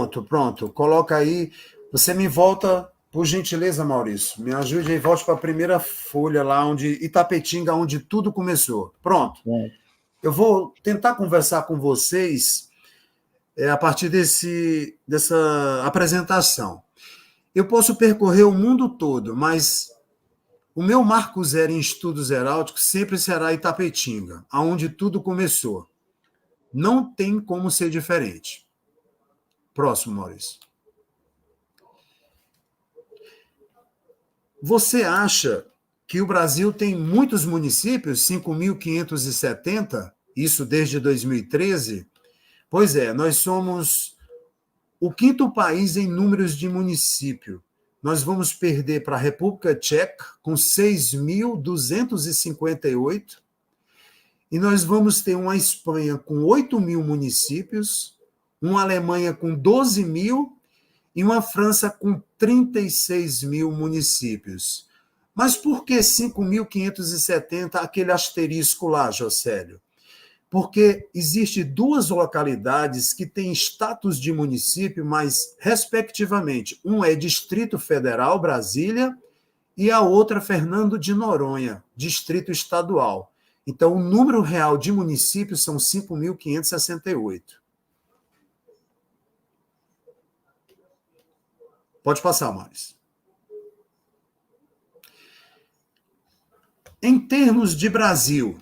Pronto, pronto. Coloca aí. Você me volta, por gentileza, Maurício. Me ajude aí, volte para a primeira folha lá, onde Itapetinga, onde tudo começou. Pronto. Eu vou tentar conversar com vocês a partir dessa apresentação. Eu posso percorrer o mundo todo, mas o meu marco zero em estudos heráuticos sempre será Itapetinga, aonde tudo começou. Não tem como ser diferente. Próximo, Maurício. Você acha que o Brasil tem muitos municípios, 5.570, isso desde 2013? Pois é, nós somos o quinto país em números de município. Nós vamos perder para a República Tcheca, com 6.258, e nós vamos ter uma Espanha com 8.000 municípios, uma Alemanha com 12.000 e uma França com 36.000 municípios. Mas por que 5.570, aquele asterisco lá, Jocélio? Porque existe duas localidades que têm status de município, mas, respectivamente, um é Distrito Federal, Brasília, e a outra, Fernando de Noronha, Distrito Estadual. Então, o número real de municípios são 5.568. Pode passar, Maurício. Em termos de Brasil,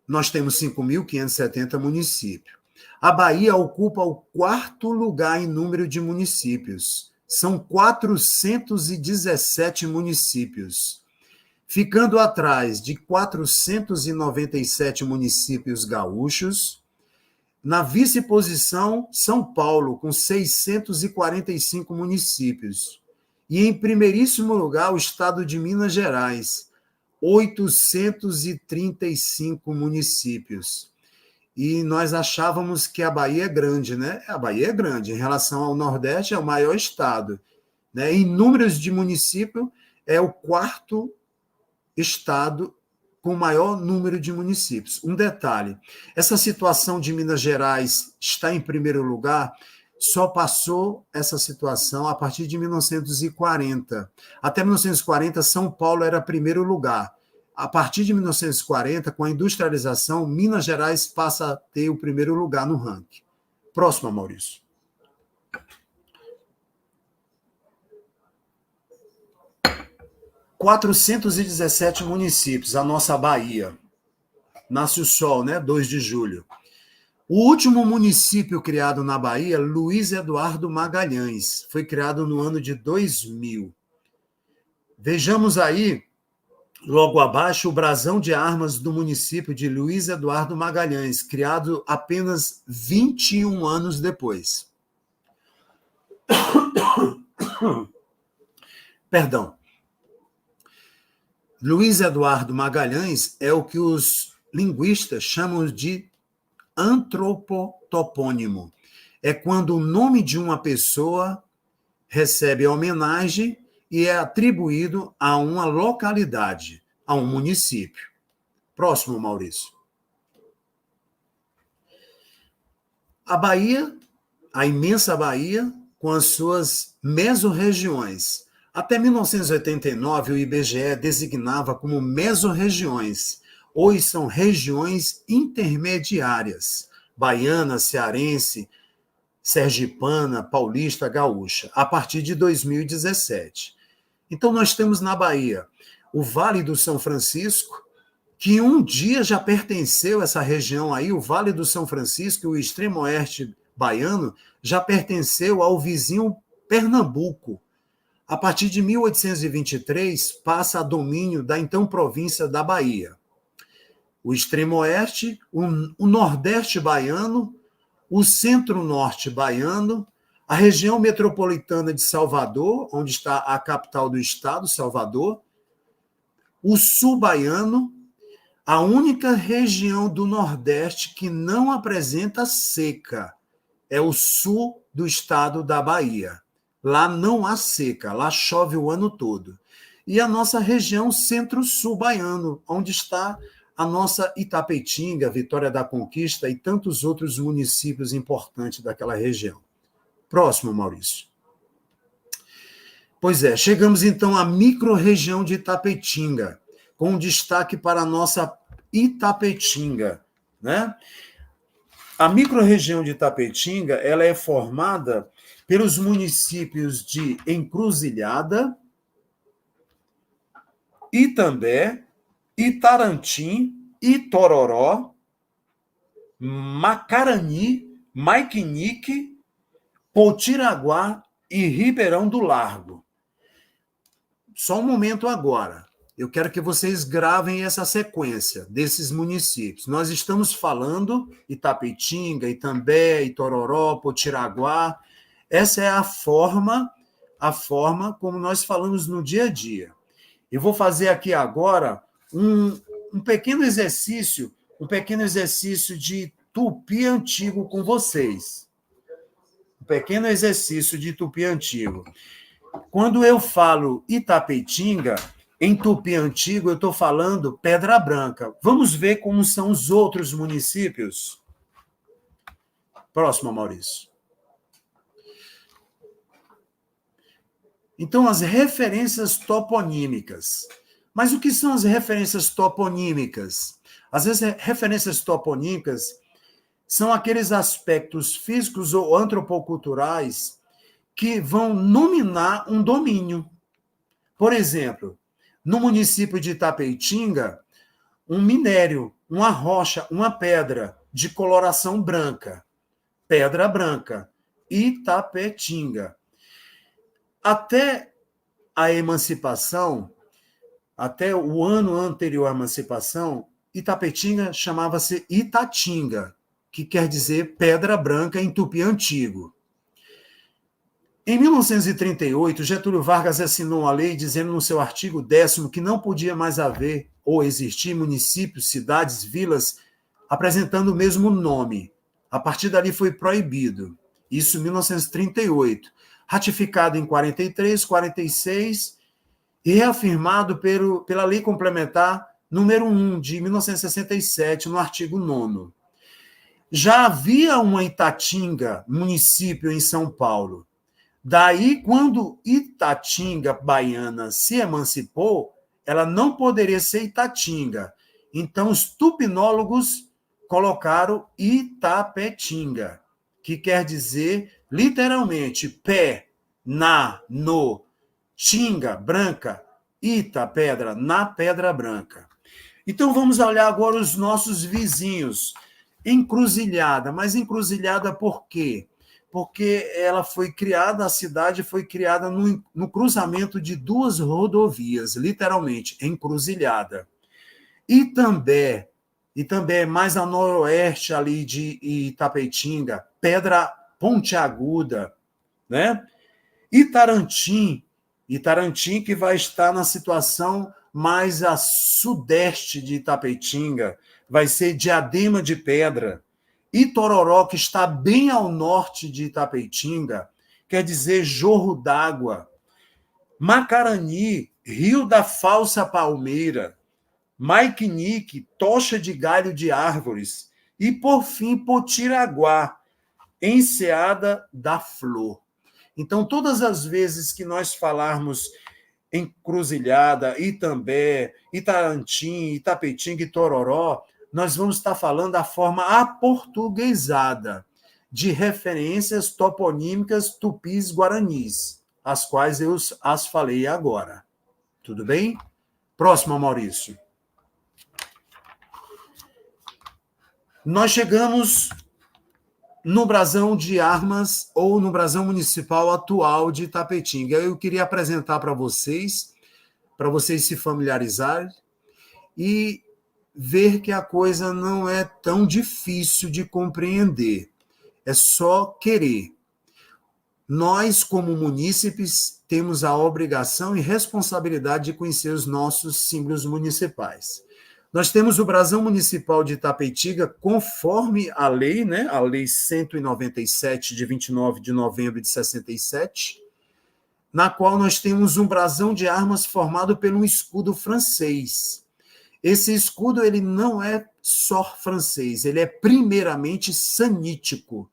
nós temos 5.570 municípios. A Bahia ocupa o quarto lugar em número de municípios. São 417 municípios, ficando atrás de 497 municípios gaúchos. Na vice-posição, São Paulo, com 645 municípios. E em primeiríssimo lugar, o estado de Minas Gerais, 835 municípios. E nós achávamos que a Bahia é grande, né? A Bahia é grande. Em relação ao Nordeste, é o maior estado, né? Em números de município, é o quarto estado com maior número de municípios. Um detalhe, essa situação de Minas Gerais está em primeiro lugar, só passou essa situação a partir de 1940. Até 1940, São Paulo era primeiro lugar. A partir de 1940, com a industrialização, Minas Gerais passa a ter o primeiro lugar no ranking. Próximo, Maurício. – 417 municípios, a nossa Bahia. Nasce o sol, né? 2 de julho. O último município criado na Bahia, Luiz Eduardo Magalhães, foi criado no ano de 2000. Vejamos aí, logo abaixo, o brasão de armas do município de Luiz Eduardo Magalhães, criado apenas 21 anos depois. Perdão. Luiz Eduardo Magalhães é o que os linguistas chamam de antropotopônimo. É quando o nome de uma pessoa recebe homenagem e é atribuído a uma localidade, a um município. Próximo, Maurício. A Bahia, a imensa Bahia, com as suas mesorregiões. Até 1989, o IBGE designava como mesorregiões. Hoje são regiões intermediárias, baiana, cearense, sergipana, paulista, gaúcha, a partir de 2017. Então, nós temos na Bahia o Vale do São Francisco, que um dia já pertenceu a essa região aí, o Vale do São Francisco, o extremo oeste baiano, já pertenceu ao vizinho Pernambuco. A partir de 1823, passa a domínio da então província da Bahia. O extremo oeste, o nordeste baiano, o centro-norte baiano, a região metropolitana de Salvador, onde está a capital do estado, Salvador, o sul baiano, a única região do nordeste que não apresenta seca é o sul do estado da Bahia. Lá não há seca, lá chove o ano todo. E a nossa região centro-sul baiano, onde está a nossa Itapetinga, Vitória da Conquista e tantos outros municípios importantes daquela região. Próximo, Maurício. Pois é, chegamos então à microrregião de Itapetinga, com destaque para a nossa Itapetinga, né? A microrregião de Itapetinga, ela é formada pelos municípios de Encruzilhada, Itambé, Itarantim, Itororó, Macarani, Maiquinique, Potiraguá e Ribeirão do Largo. Só um momento agora. Eu quero que vocês gravem essa sequência desses municípios. Nós estamos falando Itapetinga, Itambé, Itororó, Potiraguá. Essa é a forma como nós falamos no dia a dia. Eu vou fazer aqui agora um pequeno exercício de tupi antigo com vocês. Um pequeno exercício de tupi antigo. Quando eu falo Itapetinga, em tupi antigo, eu estou falando Pedra Branca. Vamos ver como são os outros municípios? Próximo, Maurício. Então, as referências toponímicas. Mas o que são as referências toponímicas? As referências toponímicas são aqueles aspectos físicos ou antropoculturais que vão nominar um domínio. Por exemplo, no município de Itapetinga, um minério, uma rocha, uma pedra de coloração branca, Pedra Branca, Itapetinga. Até a emancipação, até o ano anterior à emancipação, Itapetinga chamava-se Itatinga, que quer dizer Pedra Branca em tupi antigo. Em 1938, Getúlio Vargas assinou a lei dizendo no seu artigo 10º que não podia mais haver ou existir municípios, cidades, vilas apresentando o mesmo nome. A partir dali foi proibido. Isso em 1938. Ratificado em 43, 46 e reafirmado pela Lei Complementar número 1 de 1967, no artigo 9º. Já havia uma Itatinga, município em São Paulo. Daí, quando Itatinga baiana se emancipou, ela não poderia ser Itatinga. Então, os tupinólogos colocaram Itapetinga, que quer dizer, literalmente, pé, na, no, tinga, branca, Ita, pedra, na Pedra Branca. Então, vamos olhar agora os nossos vizinhos. Encruzilhada, mas encruzilhada por quê? Porque ela foi criada, a cidade foi criada no cruzamento de duas rodovias, literalmente, encruzilhada. Itambé mais a noroeste ali de Itapetinga, Pedra Pontiaguda, né? Itarantim que vai estar na situação mais a sudeste de Itapetinga, vai ser Diadema de Pedra. Itororó, que está bem ao norte de Itapetinga, quer dizer jorro d'água. Macarani, rio da falsa palmeira. Maiquinique, tocha de galho de árvores. E, por fim, Potiraguá, enseada da flor. Então, todas as vezes que nós falarmos Encruzilhada, Itambé, Itarantim, Itapetinga e Tororó, nós vamos estar falando a forma aportuguesada de referências toponímicas tupis guaranis, as quais eu as falei agora. Tudo bem? Próximo, Maurício. Nós chegamos no brasão de armas ou no brasão municipal atual de Itapetinga. Eu queria apresentar para vocês se familiarizarem e ver que a coisa não é tão difícil de compreender. É só querer. Nós, como munícipes, temos a obrigação e responsabilidade de conhecer os nossos símbolos municipais. Nós temos o brasão municipal de Itapetinga, conforme a lei, né? A Lei 197, de 29 de novembro de 67, na qual nós temos um brasão de armas formado por um escudo francês. Esse escudo ele não é só francês, ele é primeiramente sanítico.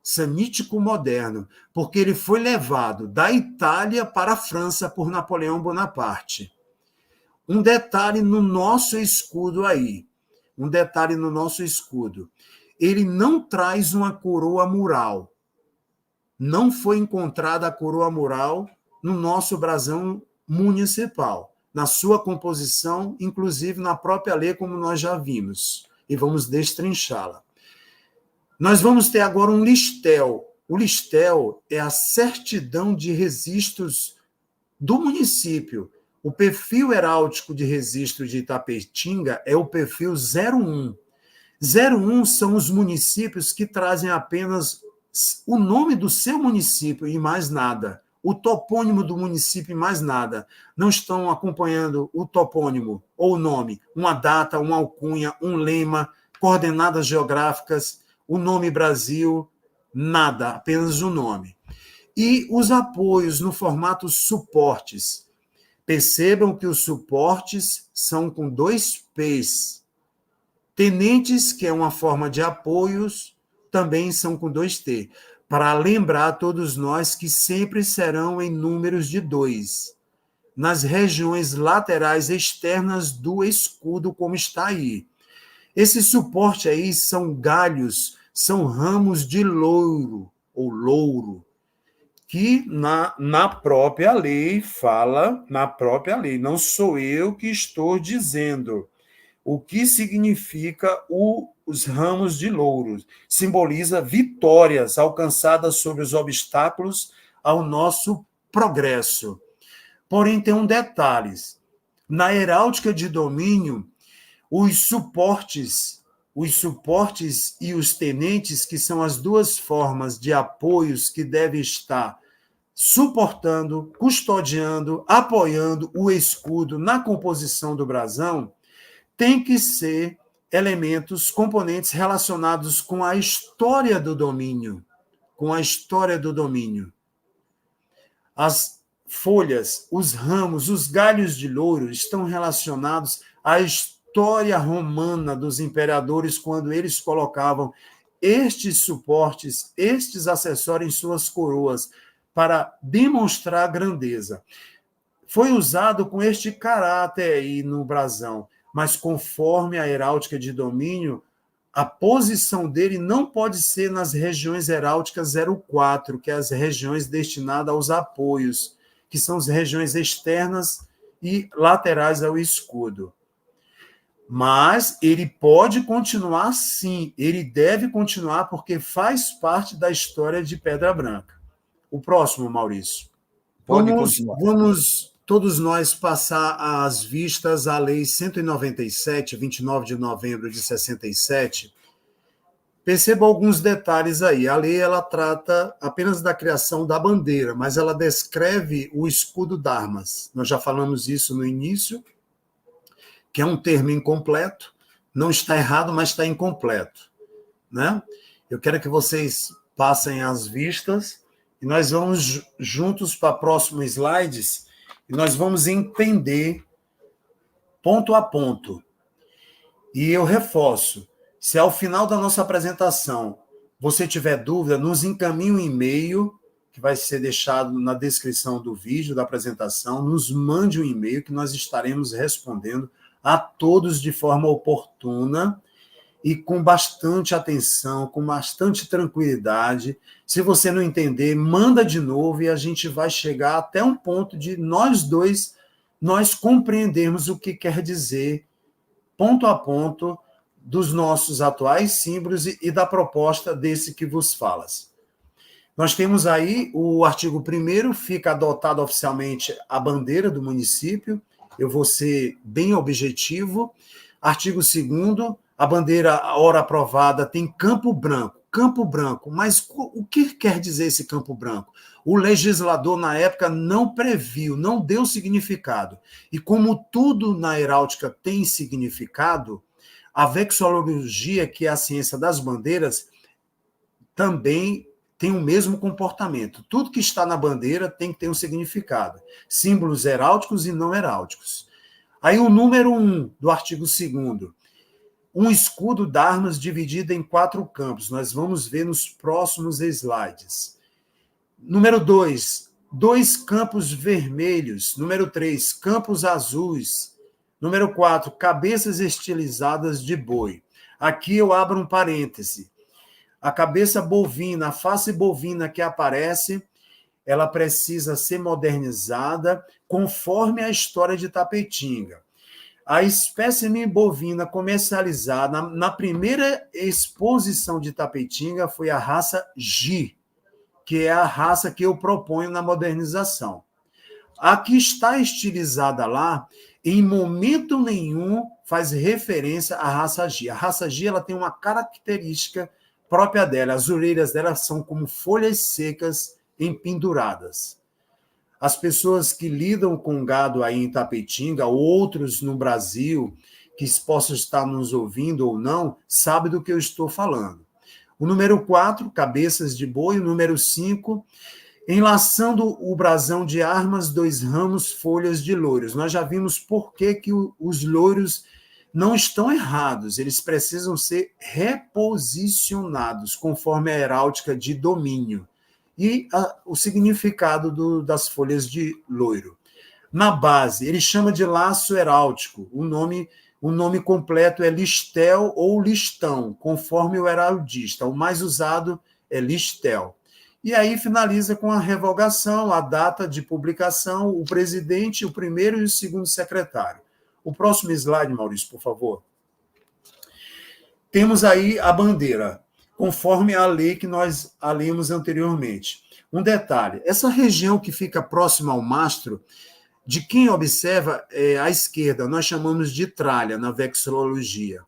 sanítico moderno, porque ele foi levado da Itália para a França por Napoleão Bonaparte. Um detalhe no nosso escudo aí, um detalhe no nosso escudo. Ele não traz uma coroa mural. Não foi encontrada a coroa mural no nosso brasão municipal, na sua composição, inclusive na própria lei, como nós já vimos, e vamos destrinchá-la. Nós vamos ter agora um listel. O listel é a certidão de registros do município. O perfil heráldico de registro de Itapetinga é o perfil 01. 01 são os municípios que trazem apenas o nome do seu município e mais nada. O topônimo do município e mais nada. Não estão acompanhando o topônimo ou o nome, uma data, uma alcunha, um lema, coordenadas geográficas, o nome Brasil, nada, apenas o nome. E os apoios no formato suportes. Percebam que os suportes são com 2 P's. Tenentes, que é uma forma de apoios, também são com 2 T, para lembrar a todos nós que sempre serão em números de 2, nas regiões laterais externas do escudo, como está aí. Esse suporte aí são galhos, são ramos de louro, ou louro, que na própria lei fala, na própria lei, não sou eu que estou dizendo. O que significa os ramos de louro? Simboliza vitórias alcançadas sobre os obstáculos ao nosso progresso. Porém, tem um detalhe. Na heráldica de domínio, os suportes e os tenentes, que são as 2 formas de apoios que devem estar suportando, custodiando, apoiando o escudo na composição do brasão, tem que ser elementos, componentes relacionados com a história do domínio, com a história do domínio. As folhas, os ramos, os galhos de louro estão relacionados à história romana dos imperadores, quando eles colocavam estes suportes, estes acessórios em suas coroas, para demonstrar grandeza. Foi usado com este caráter aí no brasão, mas conforme a heráldica de domínio, a posição dele não pode ser nas regiões heráldicas 04, que é as regiões destinadas aos apoios, que são as regiões externas e laterais ao escudo. Mas ele pode continuar sim, ele deve continuar, porque faz parte da história de Pedra Branca. O próximo, Maurício. Pode continuar. Vamos todos nós passar às vistas a Lei 197, 29 de novembro de 67. Perceba alguns detalhes aí. A lei ela trata apenas da criação da bandeira, mas ela descreve o escudo d'armas. Nós já falamos isso no início, que é um termo incompleto. Não está errado, mas está incompleto, né? Eu quero que vocês passem as vistas e nós vamos juntos para próximos slides e nós vamos entender ponto a ponto. E eu reforço, se ao final da nossa apresentação você tiver dúvida, nos encaminhe um e-mail, que vai ser deixado na descrição do vídeo, da apresentação, nos mande um e-mail que nós estaremos respondendo a todos de forma oportuna e com bastante atenção, com bastante tranquilidade. Se você não entender, manda de novo e a gente vai chegar até um ponto de nós dois, nós compreendermos o que quer dizer, ponto a ponto, dos nossos atuais símbolos e da proposta desse que vos falas. Nós temos aí o artigo 1º, fica adotada oficialmente a bandeira do município, eu vou ser bem objetivo. Artigo 2º, a bandeira, ora aprovada, tem campo branco, mas o que quer dizer esse campo branco? O legislador, na época, não previu, não deu significado. E como tudo na heráldica tem significado, a vexilologia, que é a ciência das bandeiras, também tem o mesmo comportamento. Tudo que está na bandeira tem que ter um significado. Símbolos heráldicos e não heráldicos. Aí o número 1 do artigo 2º. um escudo d'armas dividido em 4 campos. Nós vamos ver nos próximos slides. Número 2, 2 campos vermelhos. Número 3, campos azuis. Número 4, cabeças estilizadas de boi. Aqui eu abro um parêntese. A cabeça bovina, a face bovina que aparece, ela precisa ser modernizada conforme a história de Tapetinga. A espécime bovina comercializada na primeira exposição de Tapetinga foi a raça Gi, que é a raça que eu proponho na modernização. A que está estilizada lá, em momento nenhum, faz referência à raça Gi. A raça Gi ela tem uma característica própria dela. As orelhas dela são como folhas secas empenduradas. As pessoas que lidam com gado aí em Tapetinga, outros no Brasil, que possam estar nos ouvindo ou não, sabem do que eu estou falando. O número 4, cabeças de boi. O número 5, enlaçando o brasão de armas, 2 ramos, folhas de louros. Nós já vimos por que os louros não estão errados, eles precisam ser reposicionados conforme a heráldica de domínio e o significado das folhas de loiro. Na base, ele chama de laço heráldico. O nome completo é listel ou listão, conforme o heraldista. O mais usado é listel. E aí finaliza com a revogação, a data de publicação, o presidente, o primeiro e o segundo secretário. O próximo slide, Maurício, por favor. Temos aí a bandeira, conforme a lei que nós lemos anteriormente. Um detalhe, essa região que fica próxima ao mastro, de quem observa à esquerda, nós chamamos de tralha na vexilologia.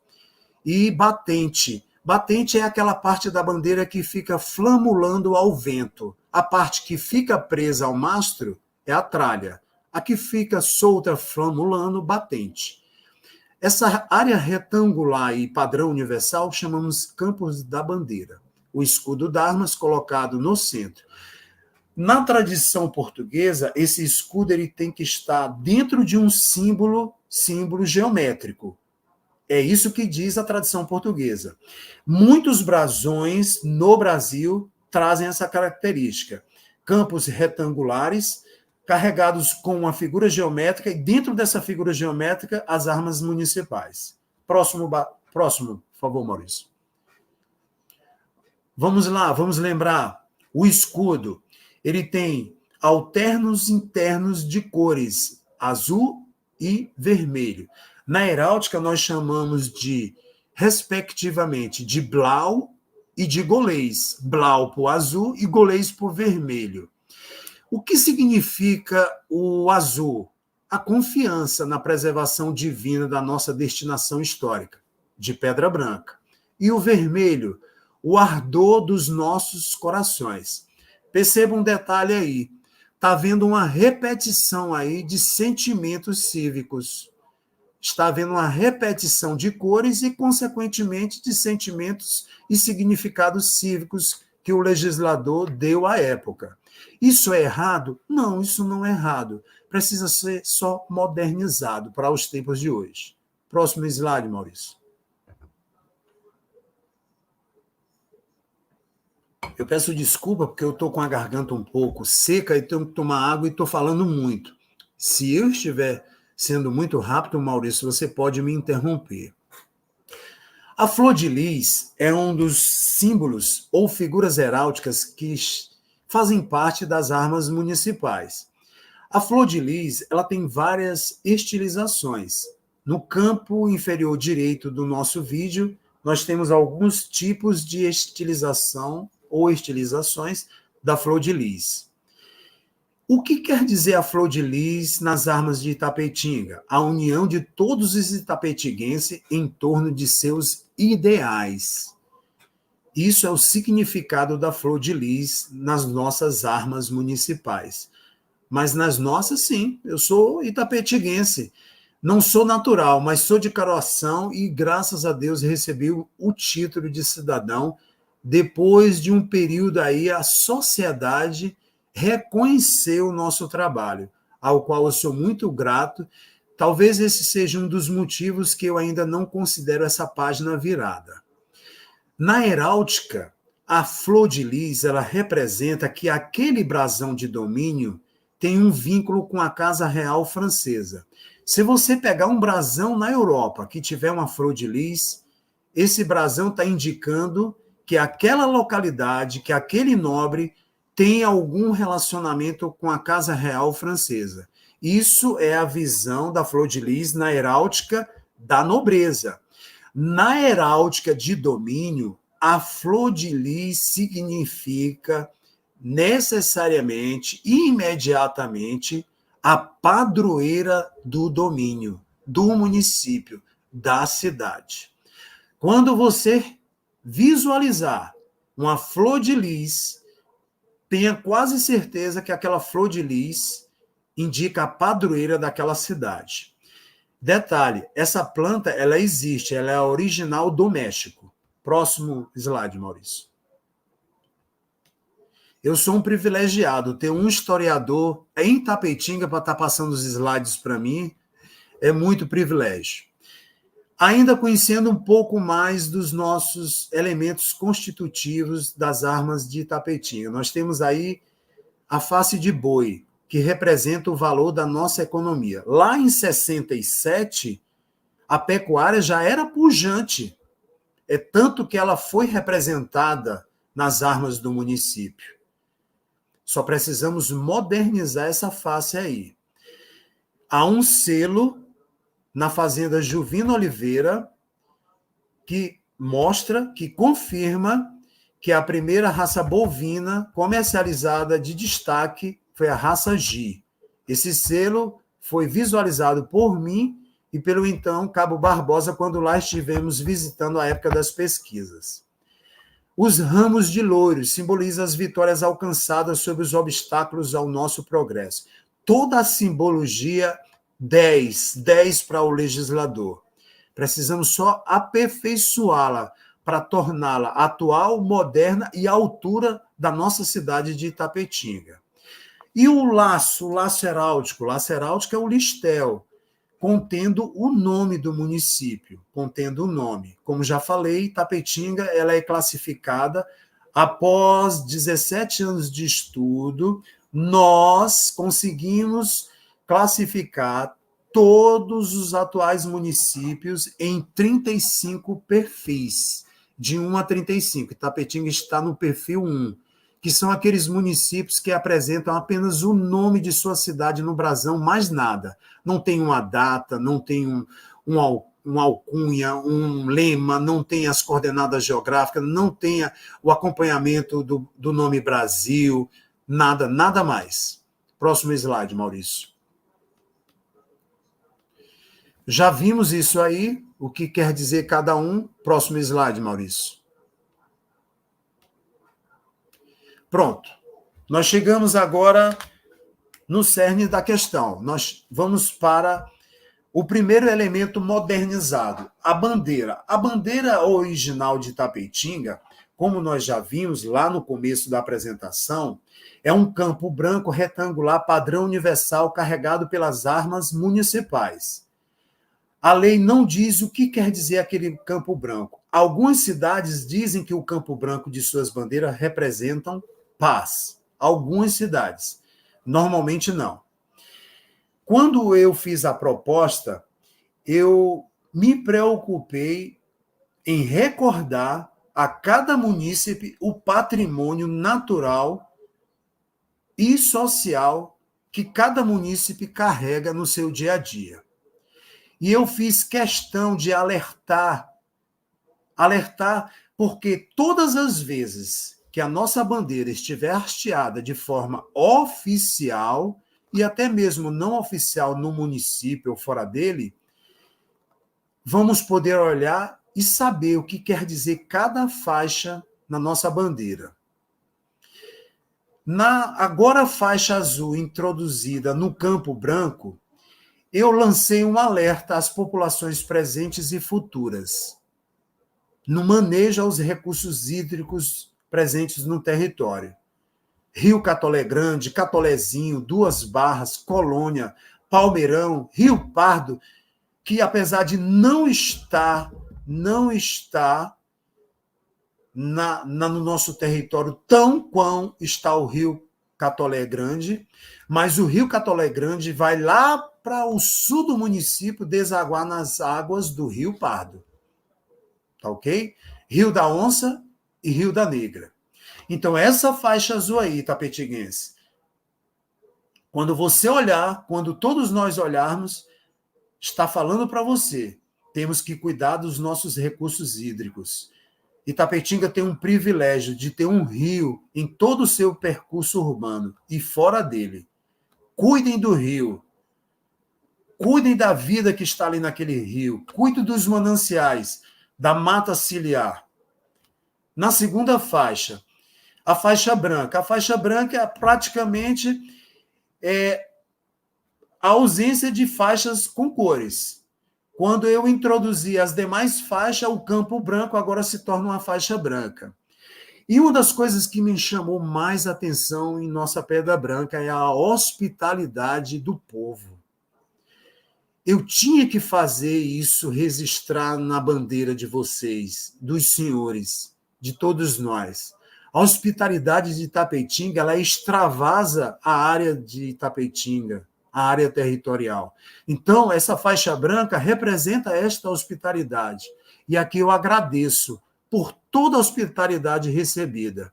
E batente. Batente é aquela parte da bandeira que fica flamulando ao vento. A parte que fica presa ao mastro é a tralha. A que fica solta flamulando, batente. Essa área retangular e padrão universal chamamos campos da bandeira. O escudo d'armas colocado no centro. Na tradição portuguesa, esse escudo ele tem que estar dentro de um símbolo geométrico. É isso que diz a tradição portuguesa. Muitos brasões no Brasil trazem essa característica. Campos retangulares, carregados com uma figura geométrica, e dentro dessa figura geométrica, as armas municipais. Próximo, por favor, Maurício. Vamos lá, vamos lembrar. O escudo, ele tem alternos internos de cores, azul e vermelho. Na heráldica, nós chamamos de, respectivamente, de blau e de golês. Blau por azul e golês por vermelho. O que significa o azul? A confiança na preservação divina da nossa destinação histórica, de Pedra Branca. E o vermelho, o ardor dos nossos corações. Perceba um detalhe aí. Está havendo uma repetição aí de sentimentos cívicos. Está havendo uma repetição de cores e, consequentemente, de sentimentos e significados cívicos que o legislador deu à época. Isso é errado? Não, isso não é errado. Precisa ser só modernizado para os tempos de hoje. Próximo slide, Maurício. Eu peço desculpa porque eu estou com a garganta um pouco seca e tenho que tomar água e estou falando muito. Se eu estiver sendo muito rápido, Maurício, você pode me interromper. A flor de lis é um dos símbolos ou figuras heráldicas que fazem parte das armas municipais. A flor de lis ela tem várias estilizações. No campo inferior direito do nosso vídeo, nós temos alguns tipos de estilização ou estilizações da flor de lis. O que quer dizer a flor de lis nas armas de Itapetinga? A união de todos os itapetinguenses em torno de seus ideais. Isso é o significado da flor de lis nas nossas armas municipais. Mas nas nossas, sim, eu sou itapetinguense. Não sou natural, mas sou de coração e, graças a Deus, recebi o título de cidadão. Depois de um período aí, a sociedade reconheceu o nosso trabalho, ao qual eu sou muito grato, Talvez esse seja um dos motivos que eu ainda não considero essa página virada. Na heráldica, a flor de lis, ela representa que aquele brasão de domínio tem um vínculo com a Casa Real Francesa. Se você pegar um brasão na Europa que tiver uma flor de lis, esse brasão está indicando que aquela localidade, que aquele nobre tem algum relacionamento com a Casa Real Francesa. Isso é a visão da flor de lis na heráldica da nobreza. Na heráldica de domínio, a flor de lis significa necessariamente, imediatamente, a padroeira do domínio, do município, da cidade. Quando você visualizar uma flor de lis, tenha quase certeza que aquela flor de lis indica a padroeira daquela cidade. Detalhe, essa planta, ela existe, ela é original do México. Próximo slide, Maurício. Eu sou um privilegiado, ter um historiador em Tapetinga para estar passando os slides para mim, é muito privilégio. Ainda conhecendo um pouco mais dos nossos elementos constitutivos das armas de Tapetinga. Nós temos aí a face de boi, que representa o valor da nossa economia. Lá em 67, a pecuária já era pujante. É tanto que ela foi representada nas armas do município. Só precisamos modernizar essa face aí. Há um selo na fazenda Juvino Oliveira que mostra, que confirma que a primeira raça bovina comercializada de destaque foi a raça Gi. Esse selo foi visualizado por mim e pelo então Cabo Barbosa quando lá estivemos visitando a época das pesquisas. Os ramos de louros simbolizam as vitórias alcançadas sobre os obstáculos ao nosso progresso. Toda a simbologia 10 para o legislador. Precisamos só aperfeiçoá-la para torná-la atual, moderna e à altura da nossa cidade de Itapetinga. E o laço heráldico? O laço heráldico é o listel, contendo o nome do município, contendo o nome. Como já falei, Itapetinga ela é classificada após 17 anos de estudo, nós conseguimos classificar todos os atuais municípios em 35 perfis, de 1 a 35. Itapetinga está no perfil 1, que são aqueles municípios que apresentam apenas o nome de sua cidade no brasão, mais nada. Não tem uma data, não tem um alcunha, um lema, não tem as coordenadas geográficas, não tem o acompanhamento do nome Brasil, nada mais. Próximo slide, Maurício. Já vimos isso aí, o que quer dizer cada um. Próximo slide, Maurício. Pronto. Nós chegamos agora no cerne da questão. Nós vamos para o primeiro elemento modernizado, a bandeira. A bandeira original de Itapetinga, como nós já vimos lá no começo da apresentação, é um campo branco retangular padrão universal carregado pelas armas municipais. A lei não diz o que quer dizer aquele campo branco. Algumas cidades dizem que o campo branco de suas bandeiras representam paz. Algumas cidades. Normalmente não. Quando eu fiz a proposta, eu me preocupei em recordar a cada munícipe o patrimônio natural e social que cada munícipe carrega no seu dia a dia. E eu fiz questão de alertar porque todas as vezes que a nossa bandeira estiver hasteada de forma oficial e até mesmo não oficial no município ou fora dele, vamos poder olhar e saber o que quer dizer cada faixa na nossa bandeira. Na agora faixa azul introduzida no campo branco, eu lancei um alerta às populações presentes e futuras no manejo aos recursos hídricos presentes no território. Rio Catolé Grande, Catolézinho, Duas Barras, Colônia, Palmeirão, Rio Pardo, que apesar de não estar no nosso território tão quão está o Rio Catolé Grande, mas o Rio Catolé Grande vai lá para o sul do município desaguar nas águas do Rio Pardo. Tá ok? Rio da Onça e Rio da Negra. Então, essa faixa azul aí, tapetiguense, quando você olhar, quando todos nós olharmos, está falando para você, temos que cuidar dos nossos recursos hídricos. Itapetinga tem um privilégio de ter um rio em todo o seu percurso urbano e fora dele. Cuidem do rio. Cuidem da vida que está ali naquele rio. Cuidem dos mananciais, da mata ciliar. Na segunda faixa, a faixa branca. A faixa branca é praticamente a ausência de faixas com cores. Quando eu introduzi as demais faixas, o campo branco agora se torna uma faixa branca. E uma das coisas que me chamou mais atenção em nossa Pedra Branca é a hospitalidade do povo. Eu tinha que fazer isso, registrar na bandeira de vocês, dos senhores, de todos nós. A hospitalidade de Itapetinga, ela extravasa a área de Itapetinga, a área territorial. Então, essa faixa branca representa esta hospitalidade. E aqui eu agradeço por toda a hospitalidade recebida.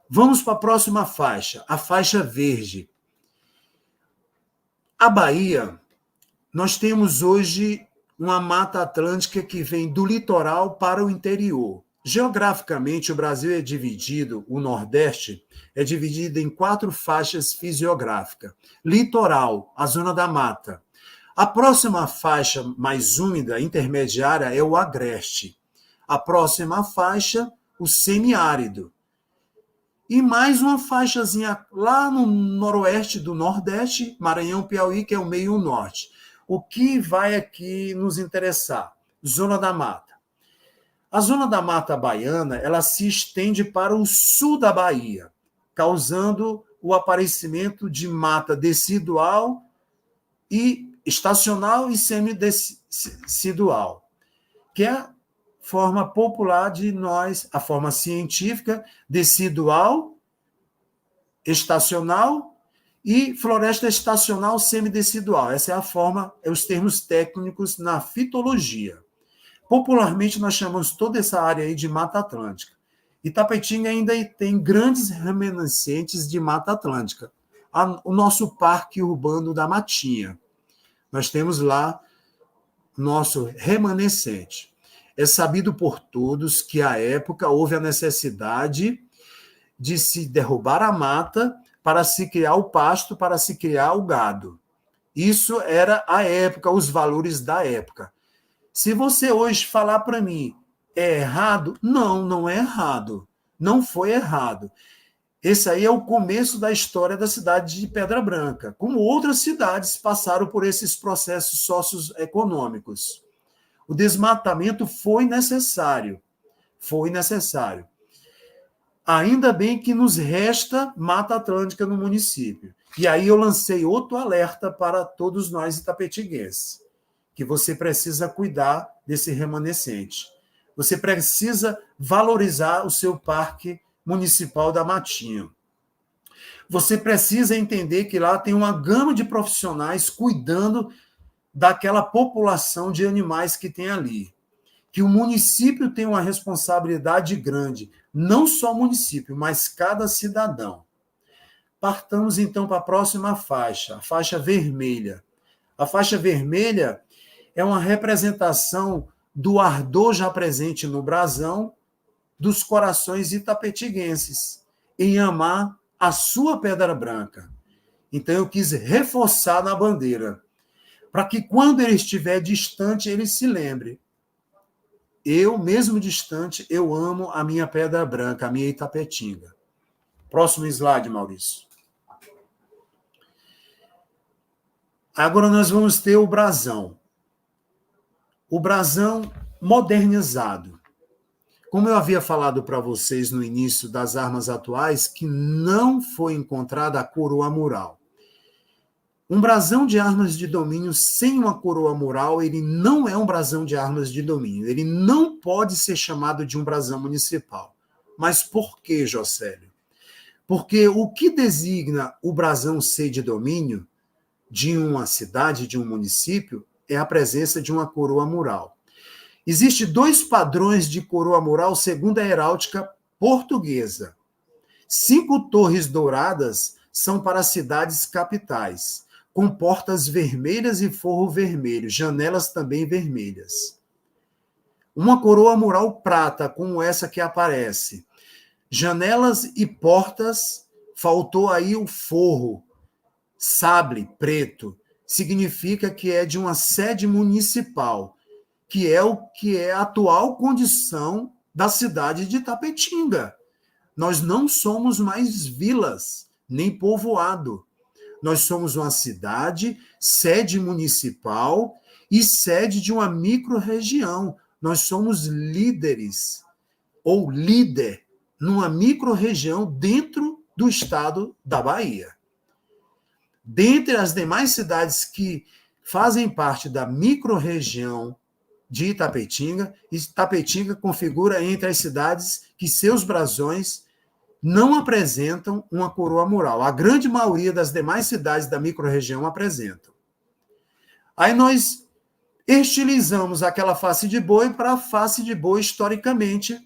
Vamos para a próxima faixa, a faixa verde. A Bahia, nós temos hoje uma mata atlântica que vem do litoral para o interior. Geograficamente, o Brasil é dividido, o Nordeste é dividido em 4 faixas fisiográficas. Litoral, a zona da mata. A próxima faixa mais úmida, intermediária, é o agreste. A próxima faixa, o semiárido. E mais uma faixazinha lá no noroeste do Nordeste, Maranhão, Piauí, que é o meio norte. O que vai aqui nos interessar? Zona da mata. A zona da mata baiana, ela se estende para o sul da Bahia, causando o aparecimento de mata decidual e estacional e semidecidual, que é a forma popular de nós, a forma científica, decidual, estacional e floresta estacional semidecidual. Essa é a forma, os termos técnicos na fitologia. Popularmente, nós chamamos toda essa área aí de Mata Atlântica. Itapetinga ainda tem grandes remanescentes de Mata Atlântica. O nosso Parque Urbano da Matinha. Nós temos lá nosso remanescente. É sabido por todos que, à época, houve a necessidade de se derrubar a mata para se criar o pasto, para se criar o gado. Isso era a época, os valores da época. Se você hoje falar para mim, é errado? Não, não é errado. Não foi errado. Esse aí é o começo da história da cidade de Pedra Branca, como outras cidades passaram por esses processos socioeconômicos. O desmatamento foi necessário. Foi necessário. Ainda bem que nos resta Mata Atlântica no município. E aí eu lancei outro alerta para todos nós itapetinguenses, que você precisa cuidar desse remanescente. Você precisa valorizar o seu parque municipal da Matinha. Você precisa entender que lá tem uma gama de profissionais cuidando daquela população de animais que tem ali. Que o município tem uma responsabilidade grande, não só o município, mas cada cidadão. Partamos, então, para a próxima faixa, a faixa vermelha. A faixa vermelha é uma representação do ardor já presente no brasão dos corações itapetiguenses em amar a sua Pedra Branca. Então, eu quis reforçar na bandeira, para que quando ele estiver distante, ele se lembre. Eu, mesmo distante, eu amo a minha Pedra Branca, a minha Itapetinga. Próximo slide, Maurício. Agora nós vamos ter o brasão. O brasão modernizado. Como eu havia falado para vocês no início das armas atuais, que não foi encontrada a coroa mural. Um brasão de armas de domínio sem uma coroa mural, ele não é um brasão de armas de domínio. Ele não pode ser chamado de um brasão municipal. Mas por que, Jocélio? Porque o que designa o brasão ser de domínio de uma cidade, de um município, é a presença de uma coroa mural. Existem 2 padrões de coroa mural segundo a heráldica portuguesa. 5 torres douradas são para cidades capitais, com portas vermelhas e forro vermelho, janelas também vermelhas. Uma coroa mural prata, como essa que aparece. Janelas e portas, faltou aí o forro, sable preto, significa que é de uma sede municipal, que é a atual condição da cidade de Itapetinga. Nós não somos mais vilas, nem povoado. Nós somos uma cidade, sede municipal e sede de uma micro-região. Nós somos líderes, ou líder, numa micro-região dentro do estado da Bahia. Dentre as demais cidades que fazem parte da micro-região de Itapetinga, Itapetinga configura entre as cidades que seus brasões não apresentam uma coroa mural. A grande maioria das demais cidades da micro-região apresentam. Aí nós estilizamos aquela face de boi para a face de boi historicamente,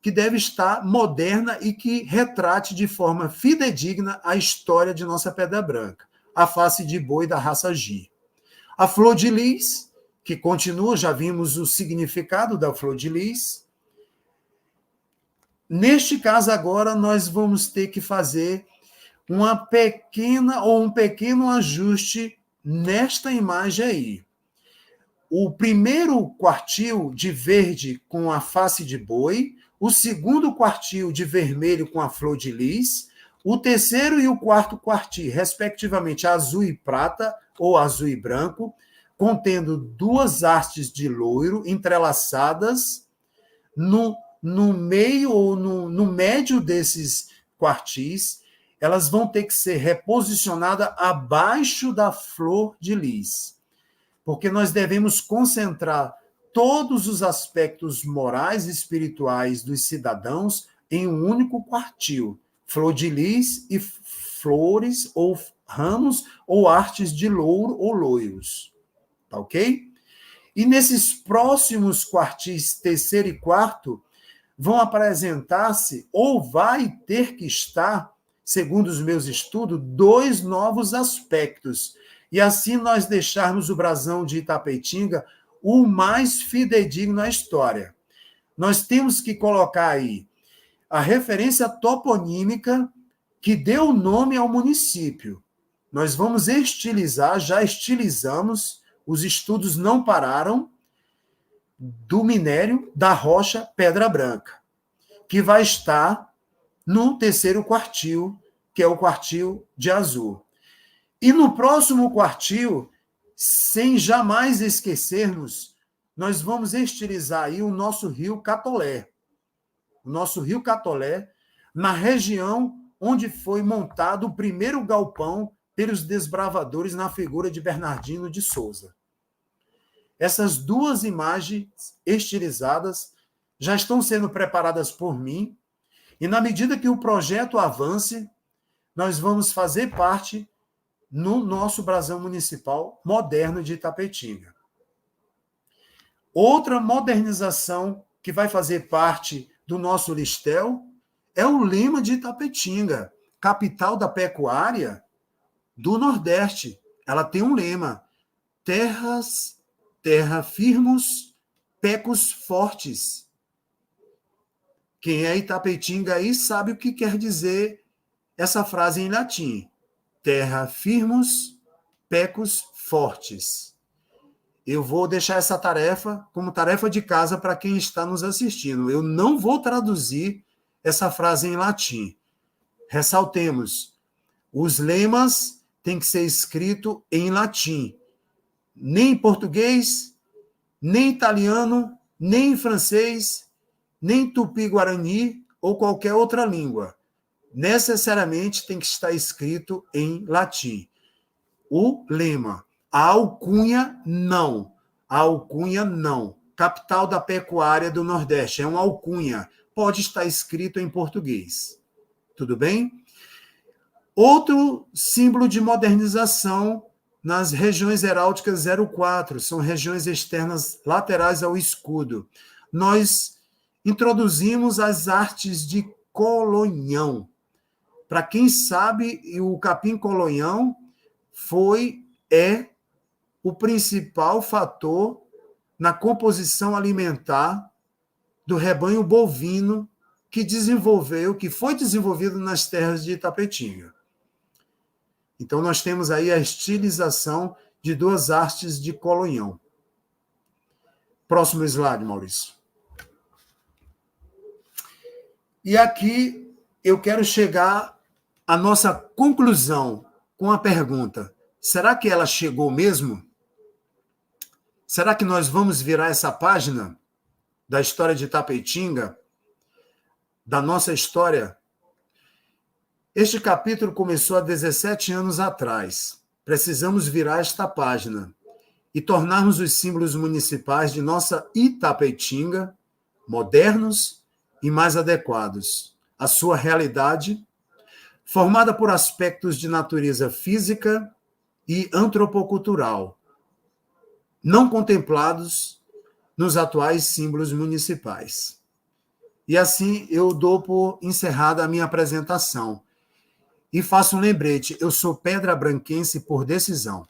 que deve estar moderna e que retrate de forma fidedigna a história de nossa Pedra Branca, a face de boi da raça Gi. A flor de lis, que continua, já vimos o significado da flor de lis. Neste caso agora, nós vamos ter que fazer uma pequena ou um pequeno ajuste nesta imagem aí. O primeiro quartil de verde com a face de boi, o segundo quartil de vermelho com a flor de lis, o terceiro e o quarto quartil, respectivamente, azul e prata ou azul e branco, contendo 2 hastes de loiro entrelaçadas no meio ou no médio desses quartis. Elas vão ter que ser reposicionadas abaixo da flor de lis, porque nós devemos concentrar todos os aspectos morais e espirituais dos cidadãos em um único quartil, flor de lis e flores ou ramos ou artes de louro ou loiros, tá ok? E nesses próximos quartis, terceiro e quarto, vão apresentar-se, ou vai ter que estar, segundo os meus estudos, 2 novos aspectos. E assim nós deixarmos o brasão de Itapetinga o mais fidedigno à história. Nós temos que colocar aí a referência toponímica que deu nome ao município. Nós vamos estilizar, já estilizamos, os estudos não pararam, do minério da rocha Pedra Branca, que vai estar no terceiro quartil, que é o quartil de azul. E no próximo quartil, sem jamais esquecermos, nós vamos estilizar aí o nosso rio Catolé. O nosso rio Catolé, na região onde foi montado o primeiro galpão pelos desbravadores na figura de Bernardino de Souza. Essas 2 imagens estilizadas já estão sendo preparadas por mim, e na medida que o projeto avance, nós vamos fazer parte no nosso brasão municipal moderno de Itapetinga. Outra modernização que vai fazer parte do nosso listel é o lema de Itapetinga, capital da pecuária do Nordeste. Ela tem um lema: terra firmus, pecus fortes. Quem é Itapetinga aí sabe o que quer dizer essa frase em latim. Terra firmus, pecus fortes. Eu vou deixar essa tarefa como tarefa de casa para quem está nos assistindo. Eu não vou traduzir essa frase em latim. Ressaltemos, os lemas têm que ser escritos em latim. Nem em português, nem em italiano, nem em francês, nem em tupi-guarani ou qualquer outra língua. Necessariamente tem que estar escrito em latim. o lema. A alcunha, não. A alcunha, não. Capital da pecuária do Nordeste. É uma alcunha. Pode estar escrito em português. Tudo bem? Outro símbolo de modernização nas regiões heráldicas 04, são regiões externas laterais ao escudo. Nós introduzimos as artes de colonhão. Para quem sabe, o capim-colonhão é o principal fator na composição alimentar do rebanho bovino que foi desenvolvido nas terras de Itapetinga. Então, nós temos aí a estilização de duas artes de colonhão. Próximo slide, Maurício. E aqui eu quero chegar à nossa conclusão com a pergunta: será que ela chegou mesmo? Será que nós vamos virar essa página da história de Itapetinga, da nossa história? Este capítulo começou há 17 anos atrás. Precisamos virar esta página e tornarmos os símbolos municipais de nossa Itapetinga modernos e mais adequados à sua realidade, formada por aspectos de natureza física e antropocultural, não contemplados nos atuais símbolos municipais. E assim eu dou por encerrada a minha apresentação. E faço um lembrete, eu sou pedra branquense por decisão.